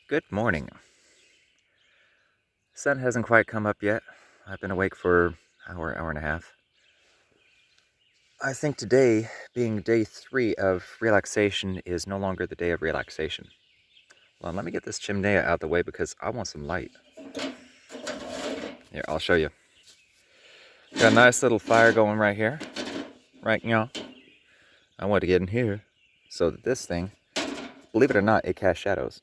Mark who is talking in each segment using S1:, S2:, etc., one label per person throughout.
S1: Good morning. Sun hasn't quite come up yet. I've been awake for hour and a half. I think today, being day 3 of relaxation, is no longer the day of relaxation. Well, let me get this chimney out the way because I want some light. Here, I'll show you. Got a nice little fire going right here. Right now. I want to get in here so that this thing, believe it or not, it casts shadows.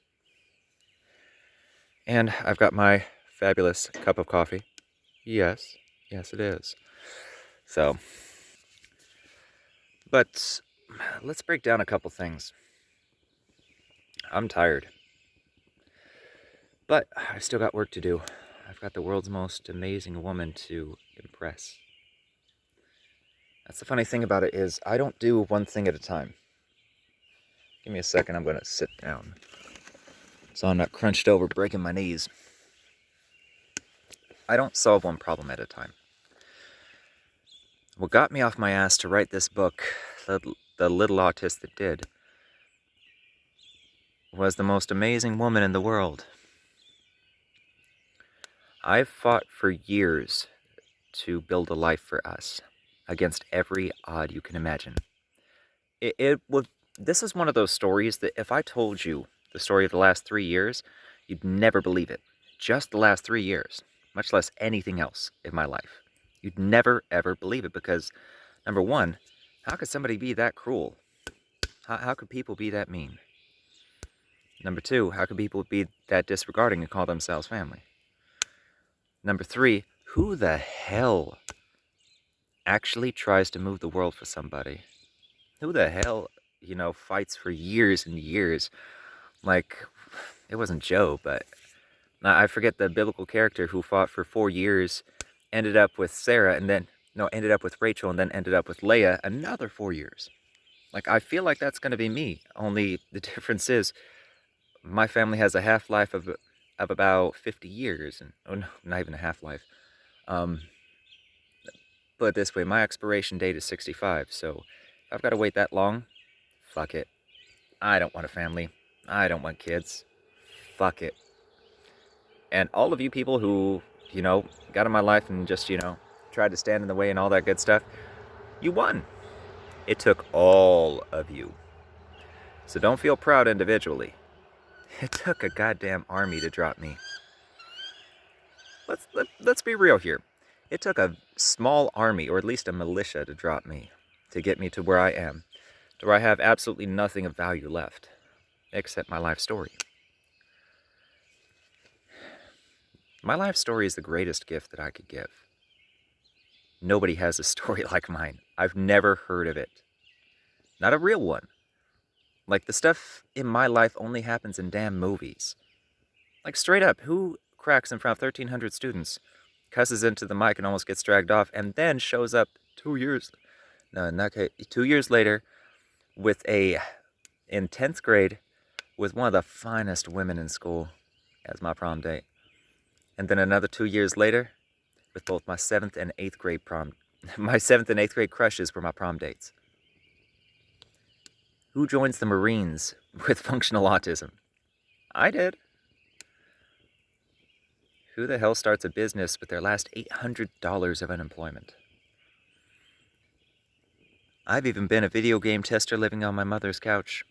S1: And I've got my fabulous cup of coffee. Yes, it is. So, but let's break down a couple things. I'm tired, but I've still got work to do. I've got the world's most amazing woman to impress. That's the funny thing about it is I don't do one thing at a time. Give me a second, I'm going to sit down so I'm not crunched over breaking my knees. I don't solve one problem at a time. What got me off my ass to write this book, The Little Autist That Did, was the most amazing woman in the world. I've fought for years to build a life for us against every odd you can imagine. This is one of those stories that if I told you the story of the last 3 years, you'd never believe it. Just the last 3 years, much less anything else in my life. You'd never, ever believe it because, number one, how could somebody be that cruel? How could people be that mean? Number two, how could people be that disregarding and call themselves family? Number three, who the hell actually tries to move the world for somebody? Who the hell, fights for years and years? Like, it wasn't Joe, but I forget the biblical character who fought for 4 years, ended up with Sarah, ended up with Rachel, and then ended up with Leah another 4 years. Like, I feel like that's going to be me, only the difference is my family has a half-life of about 50 years, and oh no, not even a half-life. Put it this way, my expiration date is 65, so if I've got to wait that long, fuck it. I don't want a family. I don't want kids. Fuck it. And all of you people who, got in my life and just, tried to stand in the way and all that good stuff, you won. It took all of you. So don't feel proud individually. It took a goddamn army to drop me. Let's be real here. It took a small army, or at least a militia, to drop me, to get me to where I am, to where I have absolutely nothing of value left, except my life story. My life story is the greatest gift that I could give. Nobody has a story like mine. I've never heard of it. Not a real one. Like, the stuff in my life only happens in damn movies. Like, straight up, who cracks in front of 1,300 students, cusses into the mic and almost gets dragged off, and then shows up 2 years... No, in that case, 2 years later, in 10th grade, with one of the finest women in school as my prom date. And then another 2 years later, with both my 7th and 8th grade my 7th and 8th grade crushes were my prom dates. Who joins the Marines with functional autism? I did. Who the hell starts a business with their last $800 of unemployment? I've even been a video game tester living on my mother's couch,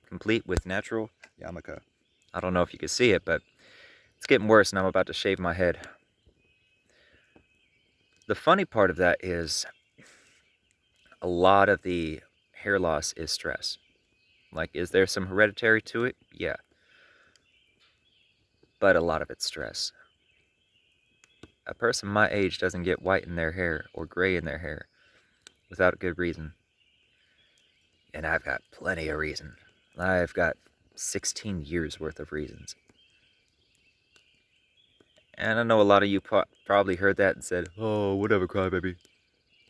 S1: complete with natural yarmulke. I don't know if you can see it, but it's getting worse and I'm about to shave my head. The funny part of that is a lot of the hair loss is stress. Like, is there some hereditary to it? Yeah. But a lot of it's stress. A person my age doesn't get white in their hair or gray in their hair without a good reason. And I've got plenty of reason. I've got 16 years worth of reasons. And I know a lot of you probably heard that and said, "Oh, whatever, crybaby."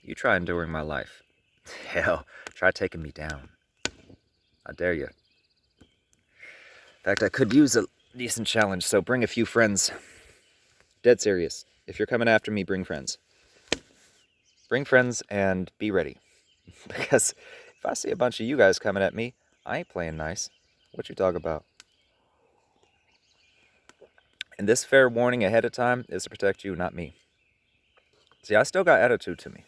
S1: You try enduring my life. Hell, try taking me down. I dare you. In fact, I could use a decent challenge, so bring a few friends. Dead serious. If you're coming after me, bring friends. Bring friends and be ready. Because if I see a bunch of you guys coming at me, I ain't playing nice. What you talk about? And this fair warning ahead of time is to protect you, not me. See, I still got attitude to me.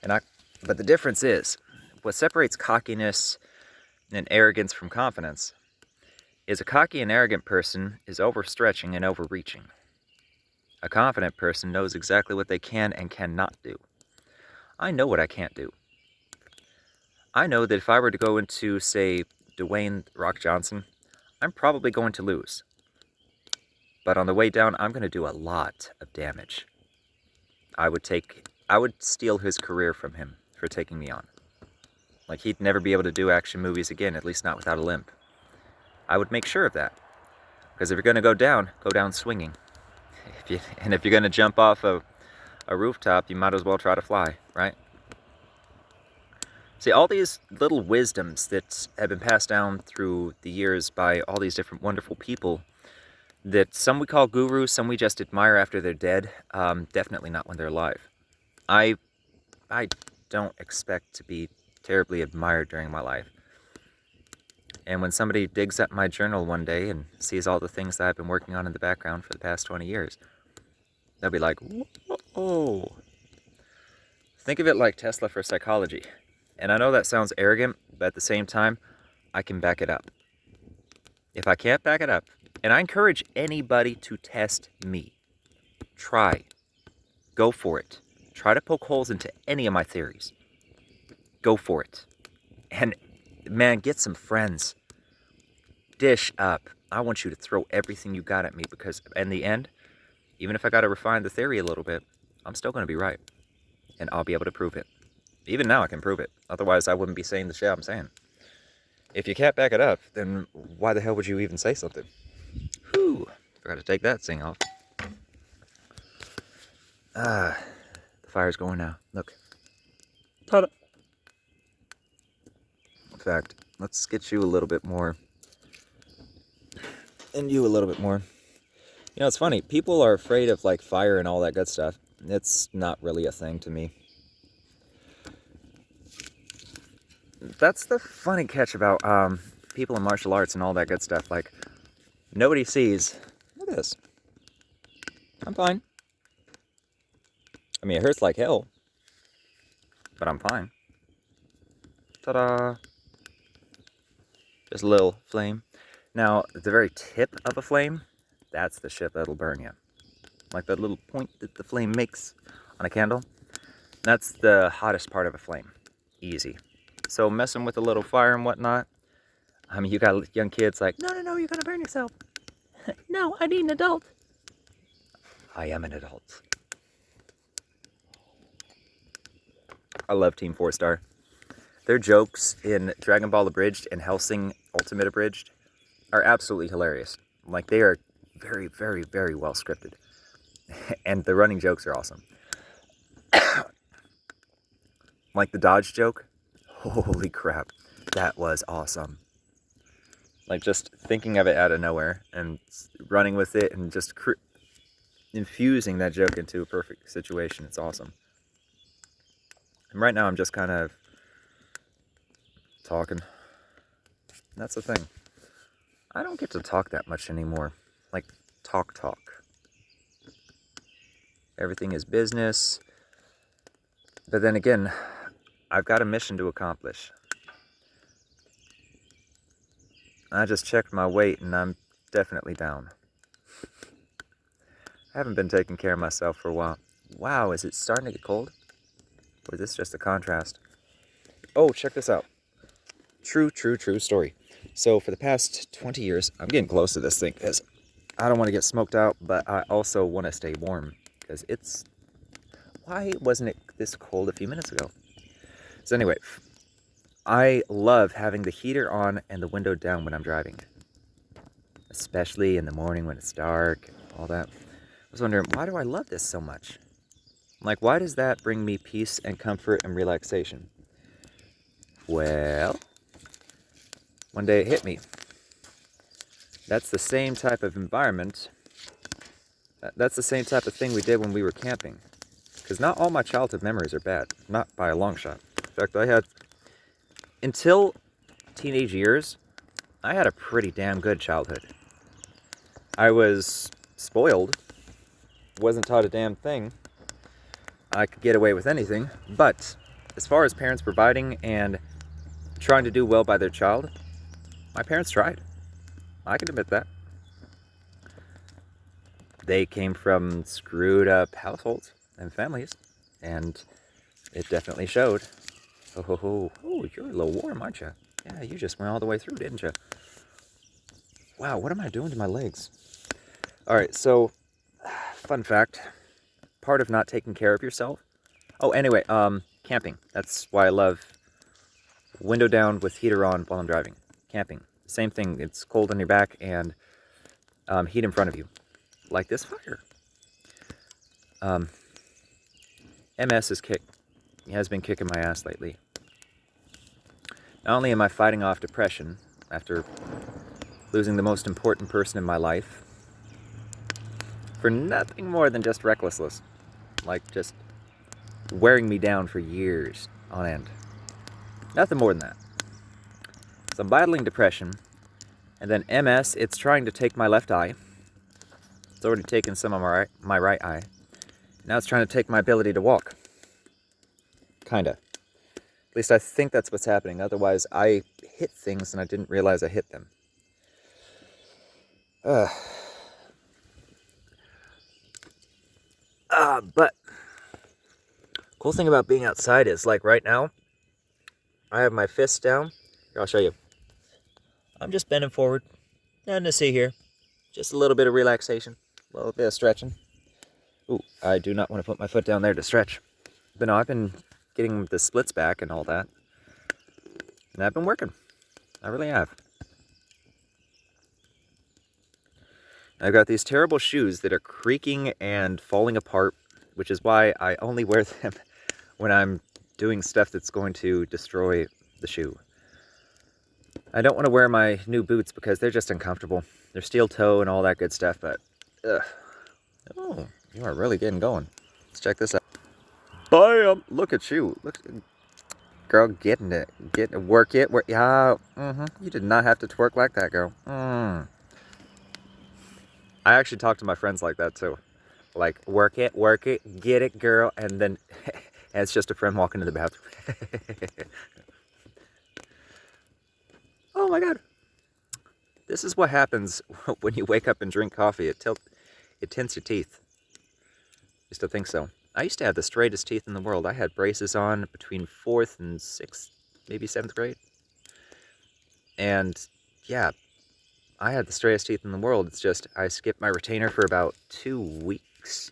S1: But the difference is, what separates cockiness and arrogance from confidence is a cocky and arrogant person is overstretching and overreaching. A confident person knows exactly what they can and cannot do. I know what I can't do. I know that if I were to go into, say, Dwayne "Rock" Johnson, I'm probably going to lose. But on the way down, I'm going to do a lot of damage. I would steal his career from him for taking me on. Like, he'd never be able to do action movies again, at least not without a limp. I would make sure of that. Because if you're going to go down swinging. And if you're going to jump off a rooftop, you might as well try to fly, right? See, all these little wisdoms that have been passed down through the years by all these different wonderful people that some we call gurus, some we just admire after they're dead, definitely not when they're alive. I don't expect to be terribly admired during my life. And when somebody digs up my journal one day and sees all the things that I've been working on in the background for the past 20 years, they'll be like, whoa. Think of it like Tesla for psychology. And I know that sounds arrogant, but at the same time, I can back it up. If I can't back it up, and I encourage anybody to test me. Try. Go for it. Try to poke holes into any of my theories. Go for it. And man, get some friends. Dish up. I want you to throw everything you got at me because in the end, even if I got to refine the theory a little bit, I'm still going to be right. And I'll be able to prove it. Even now I can prove it. Otherwise, I wouldn't be saying the shit I'm saying. If you can't back it up, then why the hell would you even say something? Whew. Forgot to take that thing off. The fire's going now. Look. Ta-da! In fact, let's get you a little bit more. And you a little bit more. You know, it's funny. People are afraid of, like, fire and all that good stuff. It's not really a thing to me. That's the funny catch about people in martial arts and all that good stuff. Like, nobody sees. Look at this. I'm fine. I mean, it hurts like hell. But I'm fine. Ta-da! Just a little flame. Now, the very tip of a flame, that's the shit that'll burn you. Like that little point that the flame makes on a candle. That's the hottest part of a flame. Easy. So messing with a little fire and whatnot, I mean, you got young kids like, no, you're going to burn yourself. No, I need an adult. I am an adult. I love Team 4-Star. Their jokes in Dragon Ball Abridged and Hellsing Ultimate Abridged are absolutely hilarious. Like, they are very, very, very well scripted. And the running jokes are awesome. Like the Dodge joke. Holy crap. That was awesome. Like, just thinking of it out of nowhere and running with it and just infusing that joke into a perfect situation. It's awesome. And right now I'm just kind of talking. That's the thing. I don't get to talk that much anymore. Like, talk. Everything is business. But then again, I've got a mission to accomplish. I just checked my weight and I'm definitely down. I haven't been taking care of myself for a while. Wow, is it starting to get cold? Or is this just a contrast? Oh, check this out. True story. So for the past 20 years, I'm getting close to this thing because I don't want to get smoked out, but I also want to stay warm because it's... Why wasn't it this cold a few minutes ago? So anyway, I love having the heater on and the window down when I'm driving. Especially in the morning when it's dark, all that. I was wondering, why do I love this so much? Like, why does that bring me peace and comfort and relaxation? Well, one day it hit me. That's the same type of environment. That's the same type of thing we did when we were camping. Because not all my childhood memories are bad. Not by a long shot. In fact, until teenage years, I had a pretty damn good childhood. I was spoiled, wasn't taught a damn thing, I could get away with anything. But as far as parents providing and trying to do well by their child, my parents tried. I can admit that. They came from screwed up households and families, and it definitely showed. Oh, you're a little warm, aren't you? Yeah, you just went all the way through, didn't you? Wow, what am I doing to my legs? All right, so fun fact, part of not taking care of yourself. Oh, anyway, camping. That's why I love window down with heater on while I'm driving. Camping. Same thing. It's cold on your back and heat in front of you. Like this fire. MS has been kicking my ass lately. Not only am I fighting off depression after losing the most important person in my life for nothing more than just recklessness, like just wearing me down for years on end. Nothing more than that. So I'm battling depression, and then MS, it's trying to take my left eye. It's already taken some of my right eye. Now it's trying to take my ability to walk. Kinda. At least I think that's what's happening. Otherwise, I hit things and I didn't realize I hit them. But cool thing about being outside is, like right now, I have my fists down. Here, I'll show you. I'm just bending forward. Nothing to see here. Just a little bit of relaxation. A little bit of stretching. Ooh, I do not want to put my foot down there to stretch. But no, I've been getting the splits back and all that. And I've been working. I really have. I've got these terrible shoes that are creaking and falling apart, which is why I only wear them when I'm doing stuff that's going to destroy the shoe. I don't want to wear my new boots because they're just uncomfortable. They're steel toe and all that good stuff, but ugh. Oh, you are really getting going. Let's check this out. Bam! Look at you. Look, girl, getting it. Work it. Yeah. You did not have to twerk like that, girl. I actually talk to my friends like that too. Like, work it, get it, girl, and then and it's just a friend walking to the bathroom. Oh my god. This is what happens when you wake up and drink coffee. It tints your teeth. Used to think so. I used to have the straightest teeth in the world. I had braces on between 4th and 6th, maybe 7th grade. And yeah, I had the straightest teeth in the world. It's just I skipped my retainer for about 2 weeks.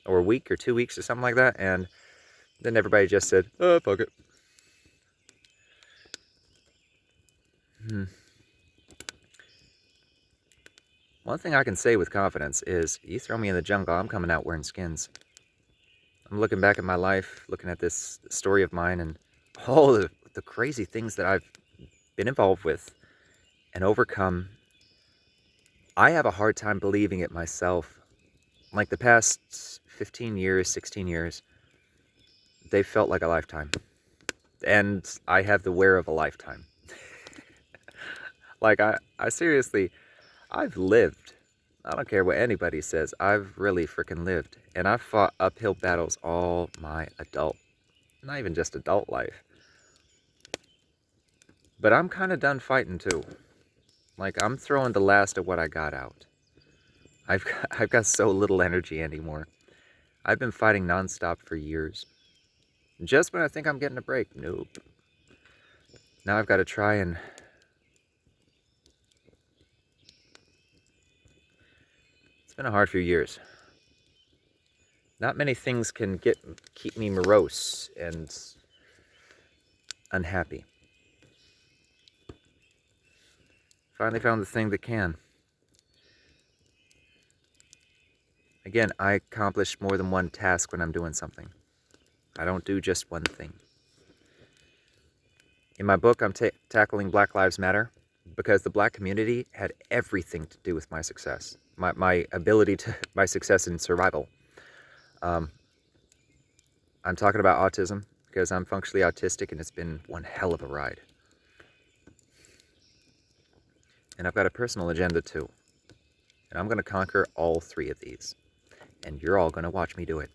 S1: Or a week or 2 weeks or something like that. And then everybody just said, oh, fuck it. One thing I can say with confidence is, you throw me in the jungle, I'm coming out wearing skins. I'm looking back at my life, looking at this story of mine, and all the crazy things that I've been involved with and overcome. I have a hard time believing it myself. Like the past 15 years, 16 years, they felt like a lifetime. And I have the wear of a lifetime. Like, I seriously, I've lived. I don't care what anybody says. I've really freaking lived. And I've fought uphill battles all my not even just adult life. But I'm kind of done fighting too. Like, I'm throwing the last of what I got out. I've got so little energy anymore. I've been fighting nonstop for years. Just when I think I'm getting a break, nope. Now I've got to try and... It's been a hard few years. Not many things can keep me morose and unhappy. Finally found the thing that can. Again, I accomplish more than one task when I'm doing something. I don't do just one thing. In my book, I'm tackling Black Lives Matter because the black community had everything to do with my success. My ability to, my success in survival. I'm talking about autism because I'm functionally autistic and it's been one hell of a ride. And I've got a personal agenda too. And I'm going to conquer all 3 of these. And you're all going to watch me do it.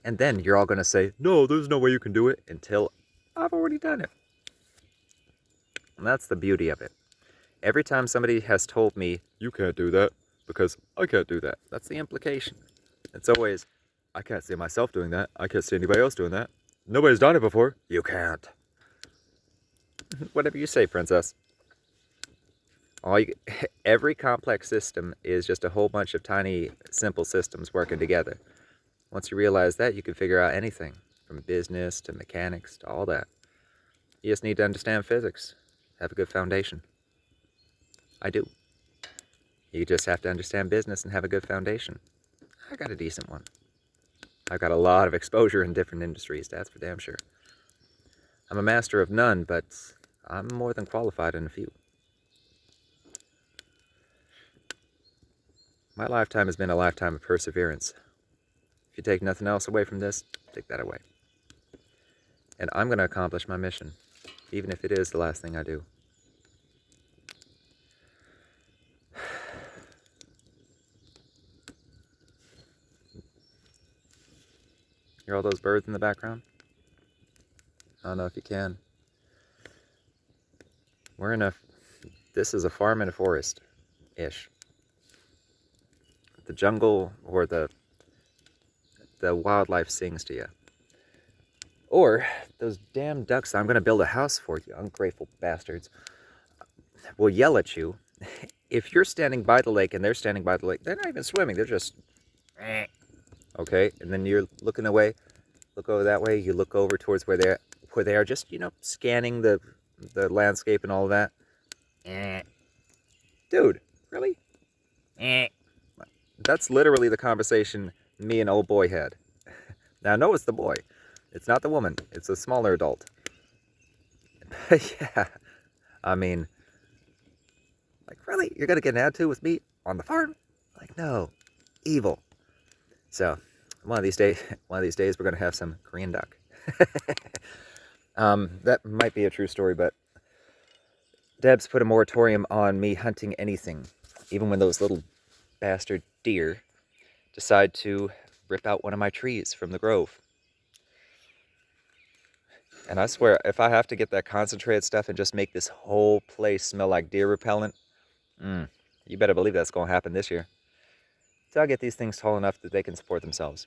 S1: And then you're all going to say, no, there's no way you can do it, until I've already done it. And that's the beauty of it. Every time somebody has told me, you can't do that because I can't do that. That's the implication. It's always, I can't see myself doing that. I can't see anybody else doing that. Nobody's done it before. You can't. Whatever you say, princess. Every complex system is just a whole bunch of tiny, simple systems working together. Once you realize that, you can figure out anything, from business to mechanics to all that. You just need to understand physics. Have a good foundation. I do. You just have to understand business and have a good foundation. I got a decent one. I've got a lot of exposure in different industries, that's for damn sure. I'm a master of none, but I'm more than qualified in a few. My lifetime has been a lifetime of perseverance. If you take nothing else away from this, take that away. And I'm going to accomplish my mission, even if it is the last thing I do. Hear all those birds in the background? I don't know if you can. This is a farm and a forest-ish. The jungle or the wildlife sings to you. Or those damn ducks that I'm going to build a house for, you ungrateful bastards, will yell at you. If you're standing by the lake and they're standing by the lake, they're not even swimming, they're just... Okay, and then you're looking away, look over that way, you look over towards where they are, just, scanning the landscape and all of that. Dude, really? That's literally the conversation me and old boy had. Now, I know it's the boy. It's not the woman. It's a smaller adult. Yeah, I mean, like, really? You're going to get an attitude with me on the farm? Like, no. Evil. So, one of these days, we're going to have some Korean duck. That might be a true story, but Deb's put a moratorium on me hunting anything, even when those little bastard deer decide to rip out one of my trees from the grove. And I swear, if I have to get that concentrated stuff and just make this whole place smell like deer repellent, you better believe that's going to happen this year. So I'll get these things tall enough that they can support themselves.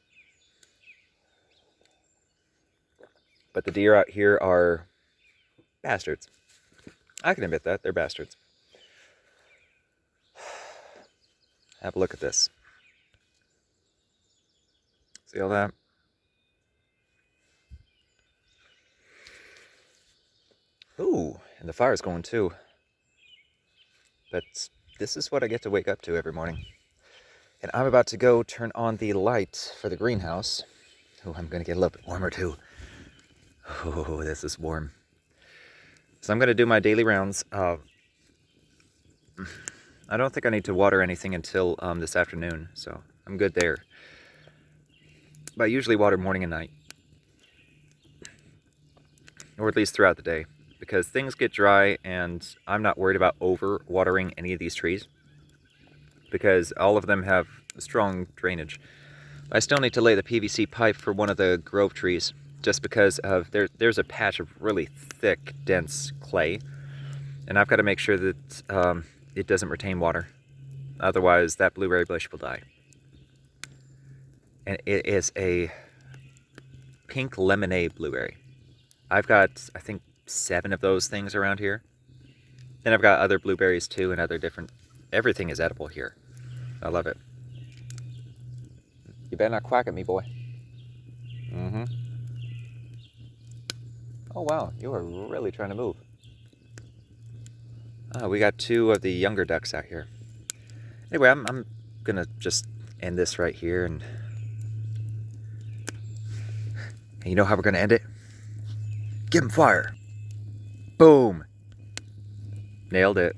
S1: But the deer out here are bastards. I can admit that, they're bastards. Have a look at this. See all that? Ooh, and the fire's going too. But this is what I get to wake up to every morning. And I'm about to go turn on the light for the greenhouse. Oh, I'm going to get a little bit warmer too. Oh, this is warm. So I'm going to do my daily rounds. I don't think I need to water anything until this afternoon, so I'm good there. But I usually water morning and night. Or at least throughout the day. Because things get dry and I'm not worried about over-watering any of these trees. Because all of them have strong drainage. I still need to lay the PVC pipe for one of the grove trees. Just because of there's a patch of really thick, dense clay. And I've got to make sure that it doesn't retain water. Otherwise, that blueberry bush will die. And it is a pink lemonade blueberry. I've got, I think, 7 of those things around here. Then I've got other blueberries too and other different... Everything is edible here. I love it. You better not quack at me, boy. Mm-hmm. Oh, wow. You are really trying to move. We got 2 of the younger ducks out here. Anyway, I'm going to just end this right here. And you know how we're going to end it? Give him fire. Boom. Nailed it.